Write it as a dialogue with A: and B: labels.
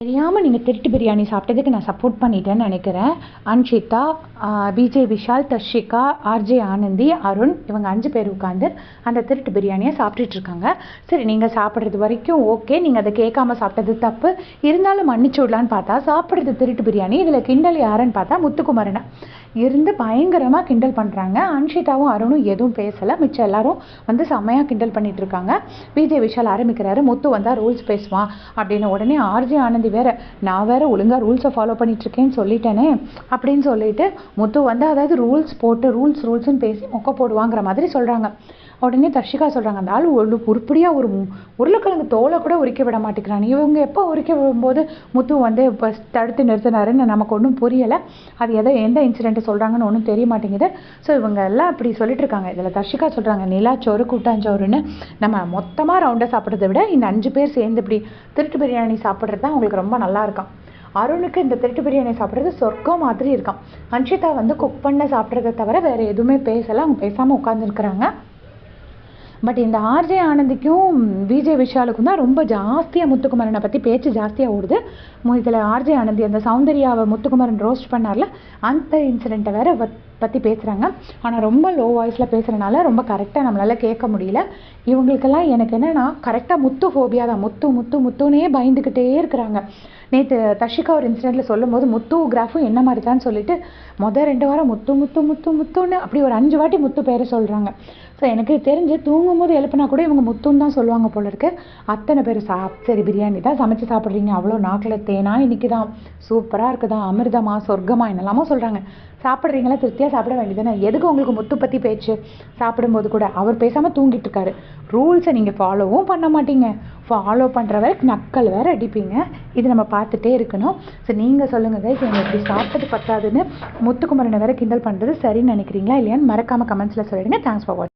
A: தெரியாமல் நீங்கள் திருட்டு பிரியாணி சாப்பிட்டதுக்கு நான் சப்போர்ட் பண்ணிட்டேன்னு நினைக்கிறேன். அன்ஷிதா, விஜய் விஷால், தர்ஷிகா, ஆர்ஜே ஆனந்தி, அருண் இவங்க 5 பேர் உட்காந்து அந்த திருட்டு பிரியாணியை சாப்பிட்டுட்டு இருக்காங்க. சரி, நீங்கள் சாப்பிட்றது வரைக்கும் ஓகே, நீங்கள் அதை கேட்காம சாப்பிட்டது தப்பு, இருந்தாலும் மன்னிச்சு விடலான்னு பார்த்தா சாப்பிட்றது திருட்டு பிரியாணி. இதில் கிண்டல் யாருன்னு பார்த்தா முத்துக்குமரனை இருந்து பயங்கரமாக கிண்டல் பண்ணுறாங்க. அன்ஷிதாவும் அருணும் எதுவும் பேசலை, மிச்சம் எல்லாரும் வந்து செம்மையாக கிண்டல் பண்ணிட்டு இருக்காங்க. விஜய் விஷால் ஆரம்பிக்கிறாரு, முத்து வந்தால் ரூல்ஸ் பேசுவான் அப்படின்னு. உடனே ஆர்ஜே ஆனந்தி வேற, நான் வேற ஒழுங்காக ரூல்ஸை ஃபாலோ பண்ணிட்டு இருக்கேன்னு சொல்லிட்டேனே அப்படின்னு சொல்லிட்டு முத்து வந்து அதாவது ரூல்ஸ் போட்டு ரூல்ஸ்ன்னு பேசி மொக்க போடுவாங்கிற மாதிரி சொல்கிறாங்க. உடனே தர்ஷிகா சொல்கிறாங்க, அந்த ஆள் உருப்படியாக ஒரு உருளைக்கிழங்கு தோலை கூட உரிக்க விட மாட்டேங்கிறாங்க. இவங்க எப்போ உரிக்க விடும்போது முத்து வந்து இப்போ தடுத்து நிறுத்தினாருன்னு நமக்கு ஒன்றும் புரியலை. அது எந்த இன்சிடென்ட்டு சொல்கிறாங்கன்னு ஒன்றும் தெரிய மாட்டேங்குது. ஸோ இவங்க எல்லாம் இப்படி சொல்லிட்டு இருக்காங்க. இதில் தர்ஷிகா சொல்கிறாங்க, நிலாச்சோறு கூட்டாஞ்சோறுன்னு நம்ம மொத்தமாக ரவுண்டாக சாப்பிட்றத விட இந்த 5 பேர் சேர்ந்து இப்படி திருட்டு பிரியாணி சாப்பிட்றது தான் அவங்களுக்கு ரொம்ப நல்லா இருக்கும். அருணுக்கு இந்த திருட்டு பிரியாணி சாப்பிட்றது சொர்க்கம் மாதிரி இருக்கான். அன்ஷிதா வந்து குக் பண்ண சாப்பிட்றத தவிர வேறு எதுவுமே பேசலை, அவங்க பேசாமல் உட்காந்துருக்குறாங்க. பட் இந்த ஆர்ஜே ஆனந்திக்கும் விஜய் விஷாலுக்கும் தான் ரொம்ப ஜாஸ்தியாக முத்துக்குமரனை பற்றி பேச்சு ஜாஸ்தியாக ஓடுது. இதில் ஆர்ஜே ஆனந்தி அந்த சௌந்தர்யாவை முத்துக்குமரன் ரோஸ்ட் பண்ணார்ல, அந்த இன்சிடெண்ட்டை வேற பற்றி பேசுகிறாங்க. ஆனால் ரொம்ப லோ வாய்ஸில் பேசுகிறனால ரொம்ப கரெக்டாக நம்மளால் கேட்க முடியல. இவங்களுக்கெல்லாம் எனக்கு என்னென்னா கரெக்டாக முத்து ஃபோபியா தான், முத்துனே பயந்துக்கிட்டே இருக்கிறாங்க. நேற்று தர்ஷிகா ஒரு இன்சிடெண்ட்டில் சொல்லும்போது முத்து கிராஃபும் என்ன மாதிரி தான் சொல்லிட்டு 2 வாரம் முத்துன்னு அப்படி ஒரு 5 வாட்டி முத்து பேரை சொல்கிறாங்க. ஸோ எனக்கு தெரிஞ்சு தூங்கும்போது எழுப்புனா கூட இவங்க முத்துன்னு தான் சொல்லுவாங்க போல இருக்கு. அத்தனை பேர் சரி பிரியாணி தான் சமைச்சு சாப்பிட்றீங்க, அவ்வளோ நாக்கில் தேனா இன்னைக்கு தான், சூப்பராக இருக்குதா, அமிர்தமா, சொர்க்கமா என்னெல்லாமோ சொல்கிறாங்க. சாப்பிட்றீங்களா, திருப்தியாக சாப்பிட வேண்டியதானே, எதுக்கு உங்களுக்கு முத்து பற்றி பேச்சு? சாப்பிடும்போது கூட அவர் பேசாமல் தூங்கிட்டு இருக்காரு. ரூல்ஸை நீங்கள் ஃபாலோவும் பண்ண மாட்டீங்க, ஃபாலோ பண்ணுற வரைக்கும் நக்கல் வேறு அடிப்பீங்க. இது நம்ம பார்த்துட்டே இருக்கணும். ஸோ நீங்கள் சொல்லுங்கள் கைஸ், இவங்க இப்படி சாப்பிட்டது பத்தாதுன்னு முத்துக்குமரனை வேறு கிண்டல் பண்ணுறது சரின்னு நினைக்கிறீங்களா இல்லையான்னு மறக்காமல் கமெண்ட்ஸில் சொல்லிடுங்க. தேங்க்ஸ் ஃபார் வாட்சிங்.